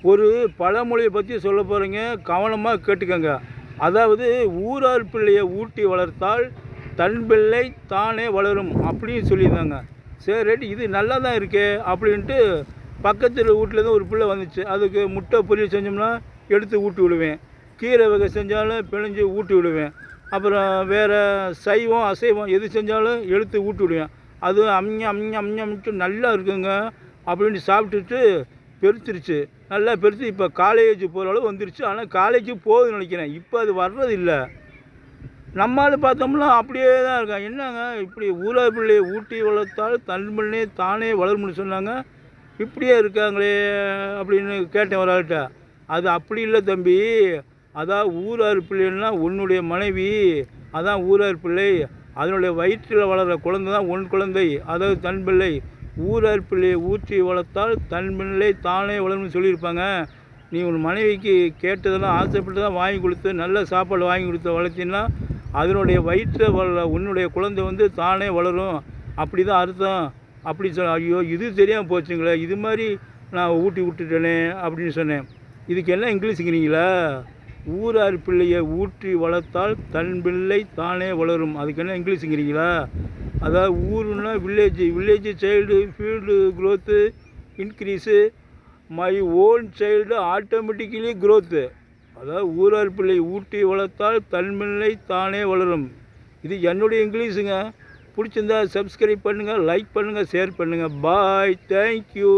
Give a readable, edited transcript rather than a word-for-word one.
ஒரு பழமொழியை பற்றி சொல்ல போகிறீங்க, கவனமாக கேட்டுக்கங்க. அதாவது ஊரார் பிள்ளையை ஊட்டி வளர்த்தால் தன் பிள்ளை தானே வளரும் அப்படின்னு சொல்லியிருந்தாங்க. சரி ரைட்டு, இது நல்லா தான் இருக்கே அப்படின்ட்டு பக்கத்தில் வீட்டிலேருந்து ஒரு பிள்ளை வந்துச்சு. அதுக்கு முட்டை பொரியல் செஞ்சோம்னா எடுத்து ஊட்டி விடுவேன், கீரை வகை செஞ்சாலும் பிணைஞ்சு ஊட்டி விடுவேன், அப்புறம் வேறு சைவம் அசைவம் எது செஞ்சாலும் எடுத்து ஊட்டி விடுவேன். அது அம்மிட்டு நல்லா இருக்குங்க அப்படின்ட்டு சாப்பிட்டுட்டு பெருத்துருச்சு, நல்லா பெருத்து இப்போ காலேஜ் போகிற அளவு வந்துருச்சு. ஆனால் காலேஜுக்கு போகுதுன்னு நினைக்கிறேன், இப்போ அது வர்றதில்லை. நம்மளால் பார்த்தோம்னா அப்படியே தான் இருக்கான். என்னங்க இப்படி ஊரார் பிள்ளையை ஊட்டி வளர்த்தால் தன் பிள்ளை தானே வளரும்னு சொன்னாங்க, இப்படியே இருக்காங்களே அப்படின்னு கேட்டேன் ஒரு ஆள்கிட்ட. அது அப்படி இல்லை தம்பி, அதான் ஊரார் பிள்ளைன்னா உன்னுடைய மனைவி, அதான் ஊரார் பிள்ளை. அதனுடைய வயிற்றில் வளர்கிற குழந்தை தான் உன் குழந்தை, அதாவது தன் பிள்ளை. ஊரார் பிள்ளையை ஊற்றி வளர்த்தால் தன் பிள்ளை தானே வளரும்னு சொல்லியிருப்பாங்க. நீ உன் மனைவிக்கு கேட்டதெல்லாம் ஆசைப்பட்டு தான் வாங்கி கொடுத்து நல்ல சாப்பாடு வாங்கி கொடுத்து வளர்த்தின்னா அதனுடைய வயிற்றில் வளர உன்னுடைய குழந்தை வந்து தானே வளரும், அப்படி தான் அர்த்தம் அப்படி சொன்ன. ஐயோ இது தெரியாமல் போச்சுங்களே, இது மாதிரி நான் ஊட்டி விட்டுட்டேனே அப்படின்னு சொன்னேன். இதுக்கு எல்லாம் இங்கிலீஷுங்கிறீங்களா? ஊரார் பிள்ளையை ஊற்றி வளர்த்தால் தன் பிள்ளை தானே வளரும், அதுக்கு என்ன இங்கிலீஷுங்கிறீங்களா? அதாவது ஊருன்னா village child field growth increase, my own child automatically growth. அதாவது ஊரார் பிள்ளை ஊட்டி வளர்த்தால் தன் பிள்ளை தானே வளரும், இது என்னுடைய இங்கிலீஷுங்க. பிடிச்சிருந்தா சப்ஸ்கிரைப் பண்ணுங்கள், லைக் பண்ணுங்கள், ஷேர் பண்ணுங்கள். பாய், தேங்க்யூ.